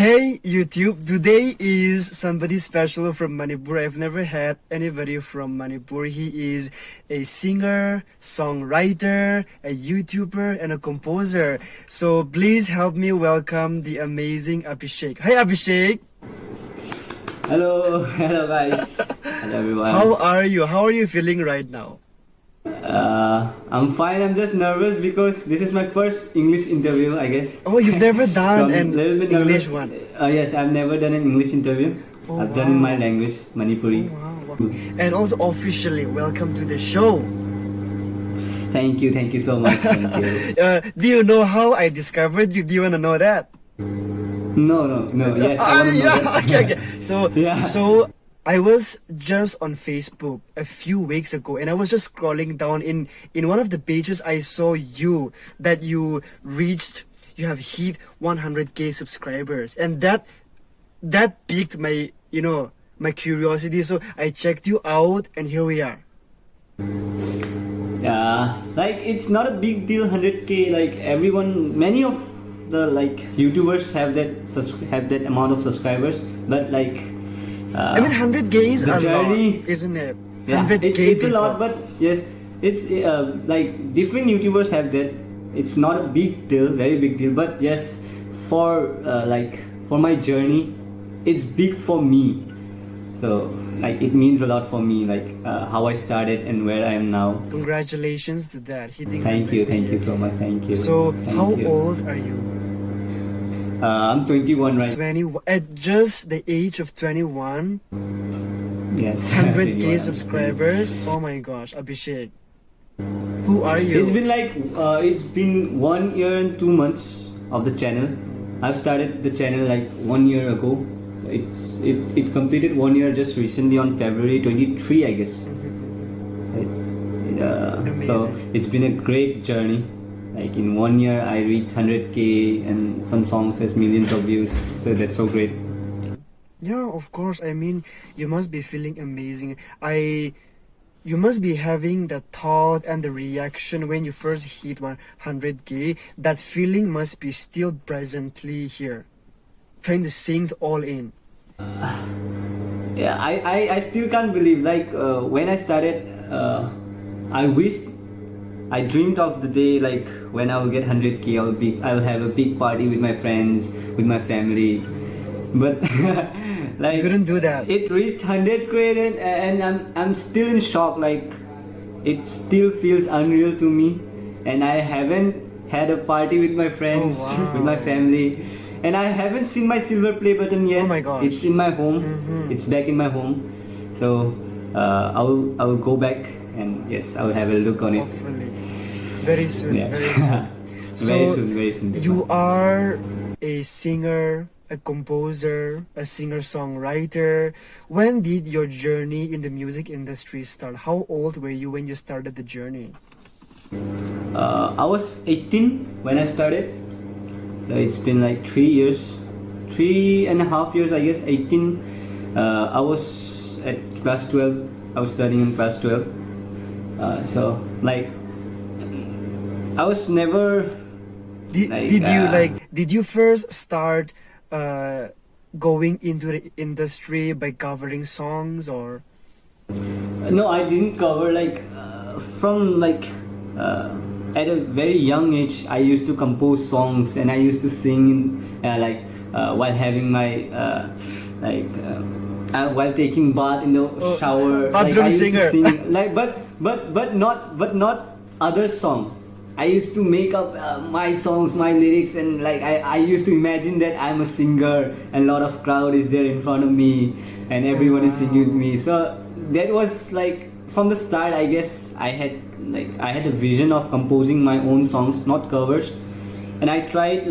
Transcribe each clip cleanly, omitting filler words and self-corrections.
Hey YouTube, today is somebody special from Manipur. I've never had anybody from Manipur. He is a singer, songwriter, a YouTuber, and a composer. So please help me welcome the amazing Abhishek. Hi Abhishek! Hello guys. Hello everyone. How are you? How are you feeling right now? I'm fine. I'm just nervous because this is my first English interview, I guess. Oh, you've never So done I'm a an little bit English nervous. one. Yes, I've never done an English interview. Oh, I've done in wow. my language, Manipuri. Wow. And also officially, welcome to the show. Thank you so much. Thank you. Do you know how I discovered you? Do you want to know that? No. Yes, I want to know that. Okay. So, Yeah. so I was just on Facebook a few weeks ago, and I was just scrolling down in one of the pages. I saw that you have hit 100K subscribers, and that piqued my my curiosity. So I checked you out, and here we are. Yeah, like it's not a big deal. 100K. Like everyone, many of the YouTubers have that amount of subscribers, but like. I mean, 100K is a journey, lot, isn't it? Yeah, 100K it's a lot, but yes, it's like different YouTubers have that. It's not a big deal, very big deal, but yes, for my journey, it's big for me. So like it means a lot for me, how I started and where I am now. Congratulations to that. Hitting Thank you so much. Thank you. So, Thank how you. old are you? I'm 21 right. 20 at just the age of 21. Yes. 100K 21. subscribers. Oh my gosh, Abhishek. Who are you? It's been 1 year and 2 months of the channel. I've started the channel like 1 year ago. It completed 1 year just recently on February 23, I guess. So it's been a great journey. Like in 1 year I reached 100K and some songs has millions of views. So that's so great. Yeah, of course. I mean, you must be feeling amazing. You must be having the thought and the reaction when you first hit 100K. That feeling must be still presently here. Trying to sink all in. Yeah, I still can't believe when I started, I dreamed of the day like when I will get 100K, I'll have a big party with my friends, with my family, but like You couldn't do that. It reached 100K and I'm still in shock. Like it still feels unreal to me, and I haven't had a party with my friends, Oh, wow. with my family, and I haven't seen my silver play button yet. Oh my gosh. It's in my home. It's back in my home. So I will go back and yes, I will have a look on it. Hopefully. Very soon. Yeah. Very soon. So, Very soon. you are a singer, a composer, a singer-songwriter. When did your journey in the music industry start? How old were you when you started the journey? I was 18 when I started. So it's been like 3.5 years, I guess. 18. I was at class 12. I was studying in class 12. So like I was never. Did you first start going into the industry by covering songs, or? No, I didn't cover from at a very young age. I used to compose songs and I used to sing while having my while taking bath in the shower. Bathroom I used singer. to sing, but not other song. I used to make up my songs, my lyrics, and I used to imagine that I'm a singer and a lot of crowd is there in front of me and everyone is singing with me. So that was like from the start, I guess I had a vision of composing my own songs, not covers. And I tried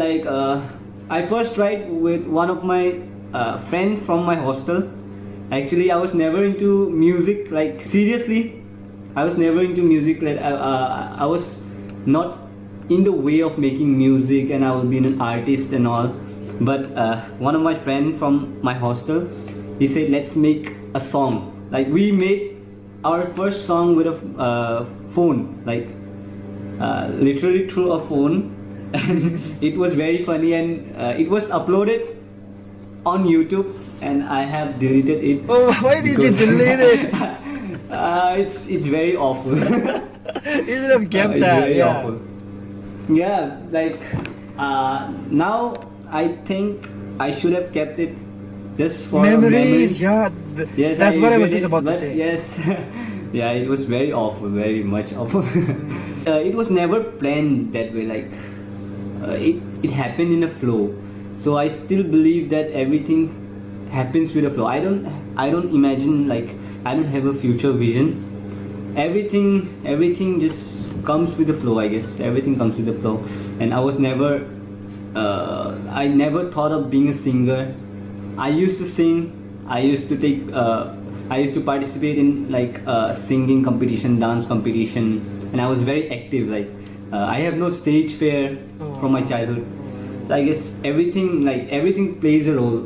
I first tried with one of my friend from my hostel. Actually, I was never into music, seriously. I was never into music. I was not in the way of making music and I will be an artist and all. But one of my friend from my hostel, he said, let's make a song. We made our first song with a phone, literally through a phone. And it was very funny, and it was uploaded on YouTube and I have deleted it. Oh, why did you because- delete it? It's very awful. You should have kept It's that. very Yeah. awful. Yeah, like now I think I should have kept it just for a Memories. memory. Yeah. Yes, That's what I was regret just it, about to but say. Yes, yeah, it was very awful, very much awful. It was never planned that way. Like it happened in a flow. So I still believe that everything happens with a flow. I don't imagine, like, I don't have a future vision. Everything just comes with the flow. I guess everything comes with the flow. And I never thought of being a singer. I used to sing. I used to participate in like singing competition, dance competition, and I was very active. Like I have no stage fear from my childhood. So I guess everything plays a role.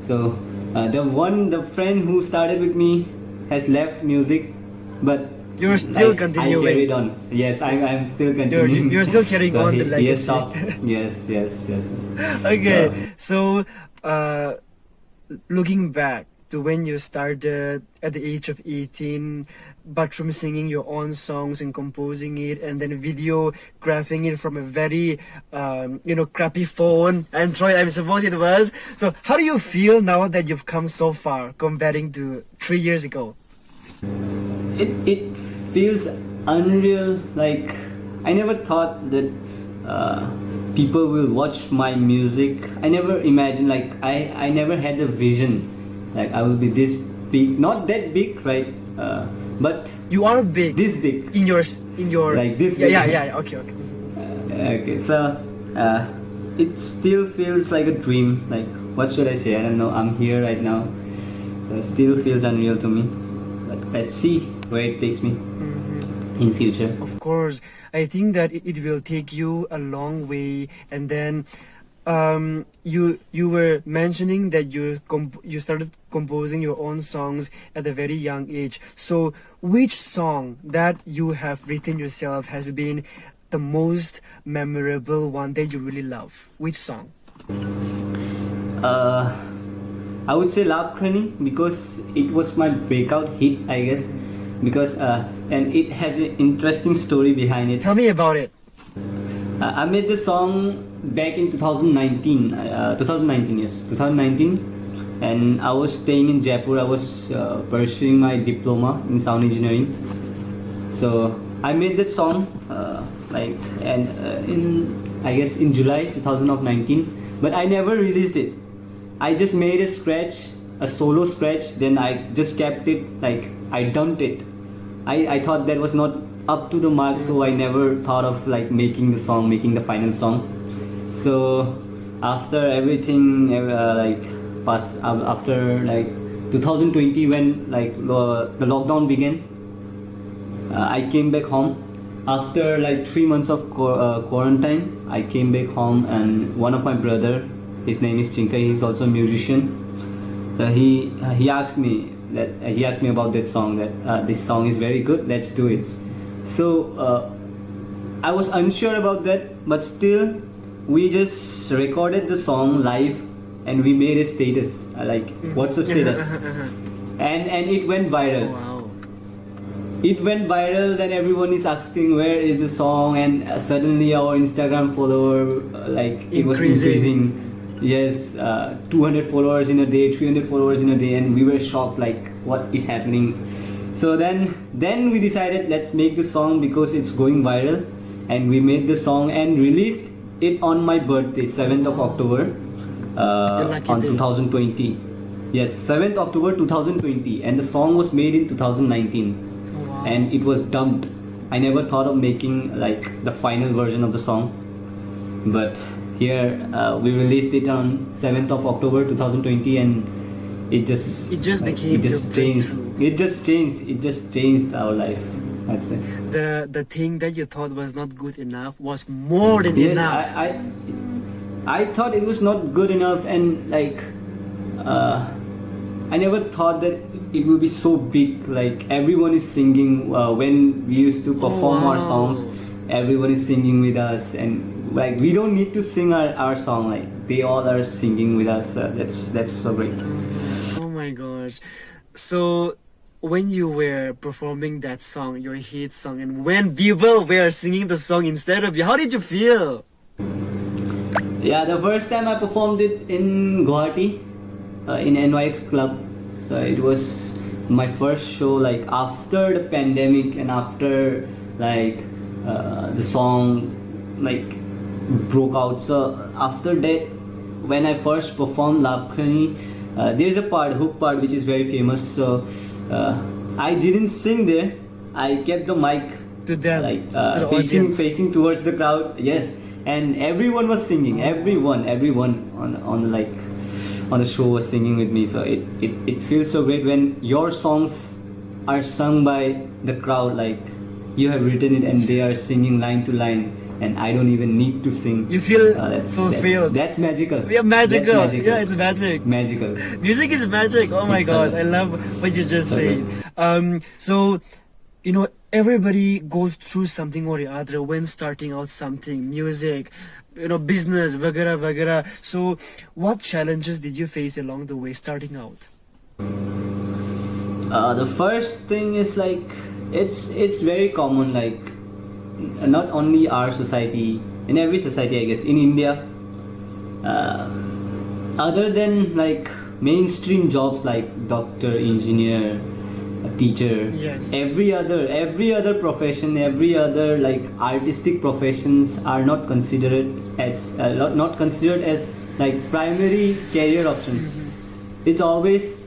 So the friend who started with me has left music, but You're still I continuing. carried on. Yes, I'm still continuing. You're still carrying So on the he has legacy. stopped. Yes. Okay, Yeah. so looking back to when you started at the age of 18, bathroom singing your own songs and composing it, and then videographing it from a very crappy phone, Android, I suppose it was. So how do you feel now that you've come so far comparing to 3 years ago? It feels unreal. Like I never thought that people will watch my music. I never imagined, like I never had a vision like I will be this big, not that big, right? But You are big this big. in your Like this yeah, big. yeah, okay. Okay, so it still feels like a dream. Like, what should I say? I don't know. I'm here right now. So it still feels unreal to me. But let's see where it takes me in future. Of course, I think that it will take you a long way. And then you were mentioning that you started composing your own songs at a very young age. So which song that you have written yourself has been the most memorable one that you really love? Which song? I would say Lapkhrani, because it was my breakout hit, I guess. Because and it has an interesting story behind it. Tell me about it. I made the song back in 2019. 2019, and I was staying in Jaipur. I was pursuing my diploma in sound engineering. So I made that song in July 2019, but I never released it. I just made a solo scratch. Then I just kept it, like I dumped it. I thought that was not up to the mark, so I never thought of like making the final song. So after everything after like 2020, when like the lockdown began, I came back home. After like 3 months of quarantine, I came back home, and one of my brother, his name is Chinka, he's also a musician. So he asked me about that song, that this song is very good, let's do it. So I was unsure about that, but still we just recorded the song live and we made a status, like what's the status, and it went viral. Wow. It went viral. Then everyone is asking where is the song, and suddenly our Instagram follower it was increasing. Yes, 200 followers in a day, 300 followers in a day, and we were shocked, like what is happening. So then we decided, let's make the song because it's going viral, and we made the song and released it on my birthday, 7th of October on 2020. Yes, 7th October 2020, and the song was made in 2019. Wow. And it was dumped. I never thought of making like the final version of the song, but here we released it on 7th of October 2020, and it just became your changed. breakthrough. It just changed our life, I'd say. The thing that you thought was not good enough was more than Yes, enough. I thought it was not good enough, and like I never thought that it will be so big. Like everyone is singing when we used to perform our wow. songs. Everyone is singing with us, and like we don't need to sing our song, like they all are singing with us. That's so great. Oh my gosh. So when you were performing that song, your hit song, and when people were singing the song instead of you, how did you feel? Yeah, the first time I performed it in Guwahati, in NYX club. So it was my first show, like after the pandemic and after like the song like broke out. So after that, when I first performed Lapkhrani, there's a hook part, which is very famous. So I didn't sing there. I kept the mic To them, like to the audience. facing towards the crowd. Yes, and everyone was singing. Everyone on the show was singing with me. So it feels so great when your songs are sung by the crowd. Like you have written it and they are singing line to line, and I don't even need to sing. You feel That's fulfilled. That's magical. Yeah, magical. That's magical. Yeah, it's magic. Magical. Music is magic. Oh my It's gosh, so- I love what you just so said. So, you know, everybody goes through something or the other when starting out something, music, you know, business, vagara vagara. So, what challenges did you face along the way starting out? The first thing is like it's very common, like not only our society, in every society I guess, in India, other than like mainstream jobs like doctor, engineer, teacher, Yes. every other profession, every other like artistic professions are not considered as not considered as like primary career options. It's always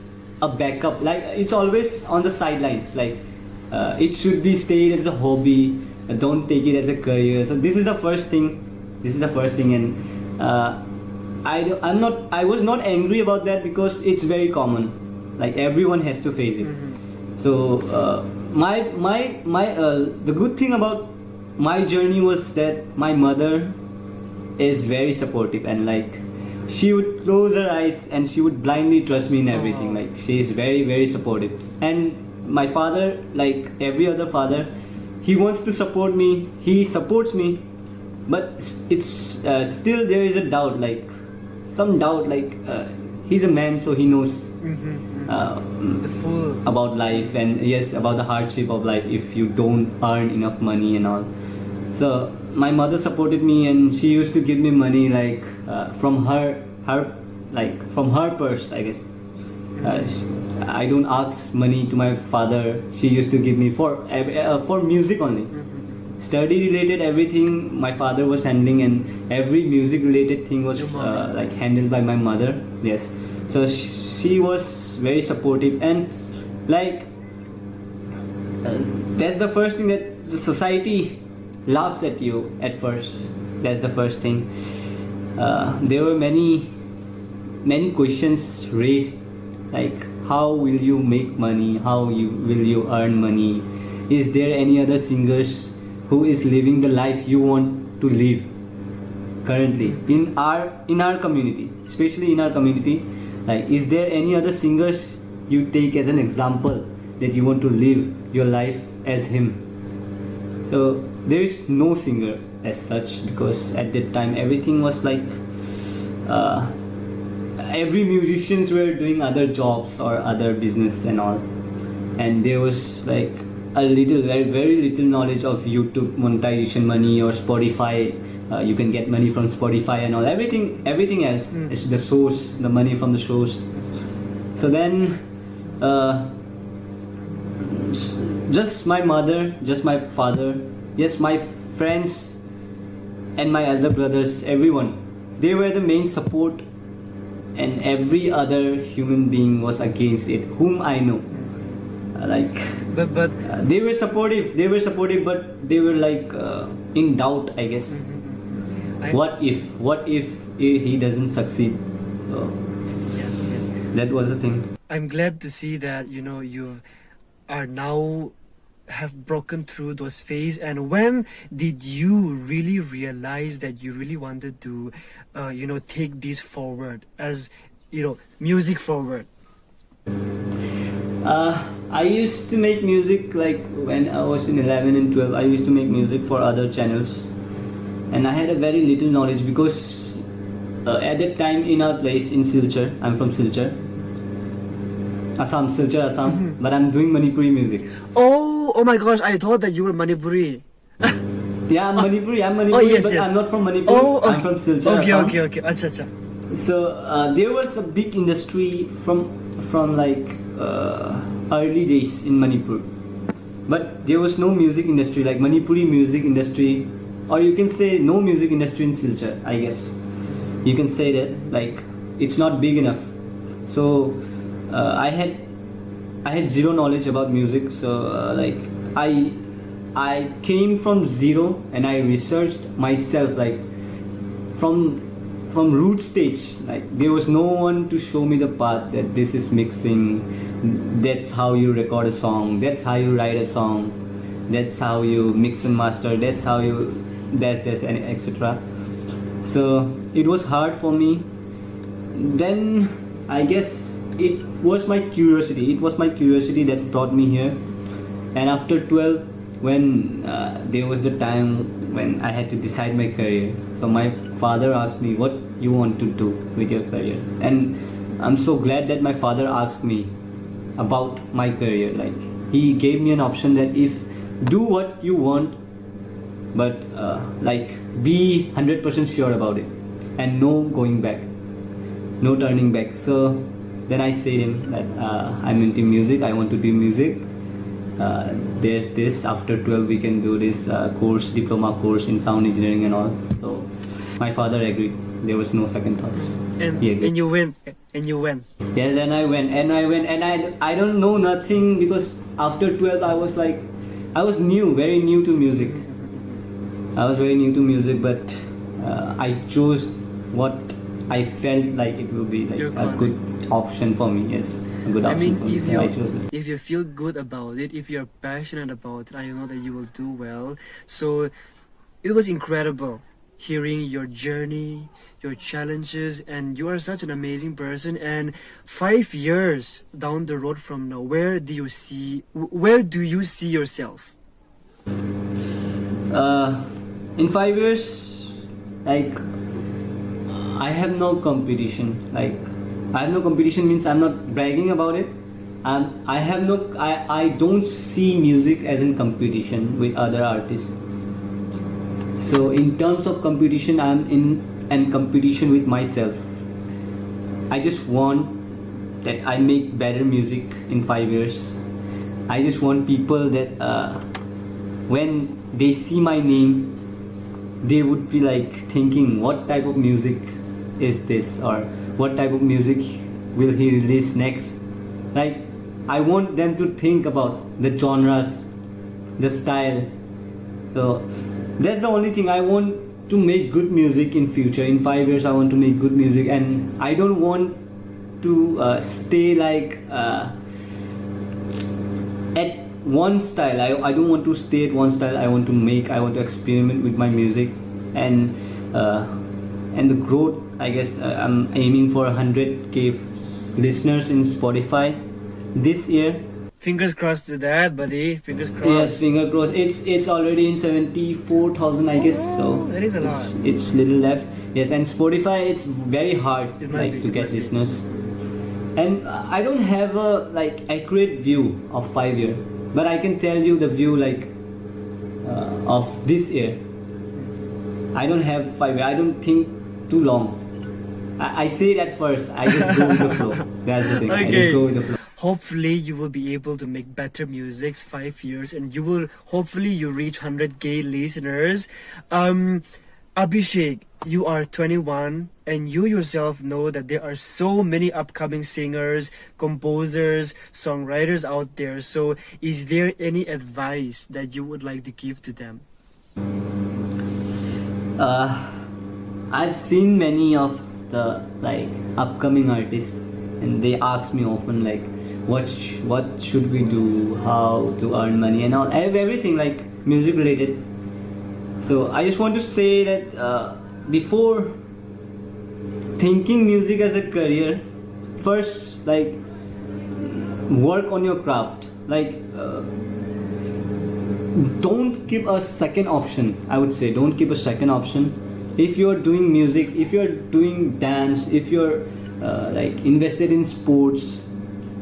a backup, like it's always on the sidelines, like it should be stayed as a hobby. Don't take it as a career. So this is the first thing, and I was not angry about that because it's very common, like everyone has to face it. So the good thing about my journey was that my mother is very supportive, and like she would close her eyes and she would blindly trust me in everything. Like she is very, very supportive. And my father, like every other father, he wants to support me, he supports me, but it's still there is a doubt, like some doubt, like he's a man, so he knows The full. about life, and yes, about the hardship of life if you don't earn enough money and all. So my mother supported me, and she used to give me money, like from her purse, I guess. I don't ask money to my father. She used to give me for music only. Study related everything my father was handling, and every music related thing was Your mom. like handled by my mother. Yes, so she was very supportive, and like that's the first thing, that the society laughs at you at first. That's the first thing. There were many questions raised, like how will you make money, will you earn money, is there any other singers who is living the life you want to live currently in our community, especially in our community. Like, is there any other singers you take as an example that you want to live your life as him? So there is no singer as such, because at that time everything was like every musicians were doing other jobs or other business and all, and there was like a little, very little knowledge of YouTube monetization money or Spotify. You can get money from Spotify and all, everything else is the source, the money from the source. So then just my mother, just my father, yes, my friends and my elder brothers, everyone, they were the main support, and every other human being was against it whom I know. But They were supportive, but they were like in doubt, I guess. What if he doesn't succeed? So yes. that was the thing. I'm glad to see that, you know, are now have broken through those phases. And when did you really realize that you really wanted to take this forward, as music forward? I used to make music like when I was in 11 and 12. I used to make music for other channels, and I had a very little knowledge because at that time in our place in Silchar, I'm from Silchar, Silchar, Assam, but I'm doing Manipuri music. Oh my gosh, I thought that you were Manipuri. Yeah, I'm Manipuri, yes, but yes. I'm not from Manipur. Okay. I'm from Silchar, Okay, Assam. okay. Acha. So there was a big industry from like early days in Manipur, but there was no music industry like Manipuri music industry, or you can say no music industry in Silchar. I guess you can say that, like, it's not big enough. So I had zero knowledge about music. So like I came from zero and I researched myself, like from root stage. Like there was no one to show me the path that this is mixing, that's how you record a song, that's how you write a song, that's how you mix and master, that's how you dash and etc. So it was hard for me. Then I guess it was my curiosity that brought me here. And after 12, when there was the time when I had to decide my career, so my father asked me what you want to do with your career, and I'm so glad that my father asked me about my career. Like he gave me an option that if do what you want, but like be 100% sure about it and no going back, no turning back. So then I said him that I'm into music, I want to do music. There's this, after 12 we can do this diploma course in sound engineering and all. So my father agreed. There was no second thoughts. And you went. Yes, and I went, and I don't know nothing, because after 12 I was very new to music. But I chose what I felt like it will be like a good option for me. Yes, a good option for me. So I chose it. If you feel good about it, if you're passionate about it, I know that you will do well. So it was incredible hearing your journey, your challenges, and you are such an amazing person. And 5 years down the road from now, where do you see yourself? In 5 years, like I have no competition. Like I have no competition means I'm not bragging about it. I don't see music as in competition with other artists. So in terms of competition, I'm in an competition with myself. I just want that I make better music in 5 years. I just want people that when they see my name, they would be like thinking, what type of music is this, or what type of music will he release next. Like I want them to think about the genres, the style. So that's the only thing. I want to make good music in future. In 5 years I want to make good music, and I don't want to stay like at one style. I don't want to stay at one style. I want to experiment with my music, and the growth. I guess I'm aiming for 100k listeners in Spotify this year. Fingers crossed to that, buddy. Fingers crossed. Yes, finger crossed. It's already in 74,000, I guess. So that is a lot. It's little left. Yes, and Spotify, it's very hard to get listeners. And I don't have a like accurate view of 5 year, but I can tell you the view like of this year. I don't have 5 year. I don't think too long. I say it at first. I just go with the flow. That's the thing. Okay. I just go with the flow. Hopefully you will be able to make better music 5 years, and you reach 100k listeners. Abhishek, you are 21 and you yourself know that there are so many upcoming singers, composers, songwriters out there. So is there any advice that you would like to give to them? I've seen many of the like upcoming artists, and they ask me often like, what should we do, how to earn money and all. I have everything like music related. So I just want to say that before thinking music as a career, first like work on your craft. Like don't keep a second option. I would say don't keep a second option. If you're doing music, if you're doing dance, if you're like invested in sports,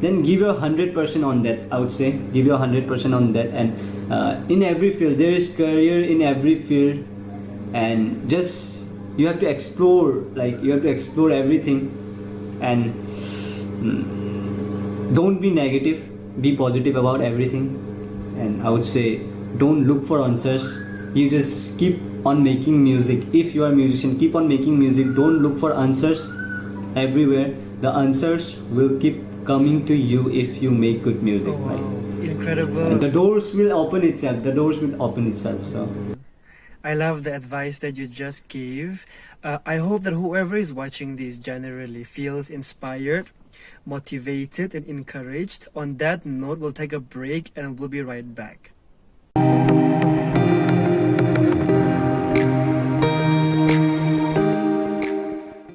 then give your 100% on that. I would say give your 100% on that. And in every field there is career in every field, and just you have to explore, like you have to explore everything. And don't be negative, be positive about everything. And I would say don't look for answers, you just keep on making music. If you are a musician, keep on making music. Don't look for answers everywhere. The answers will keep coming to you if you make good music. Oh, wow. Right? Incredible. The doors will open itself. The doors will open itself. So I love the advice that you just gave. I hope that whoever is watching this generally feels inspired, motivated, and encouraged. On that note, we'll take a break and we'll be right back.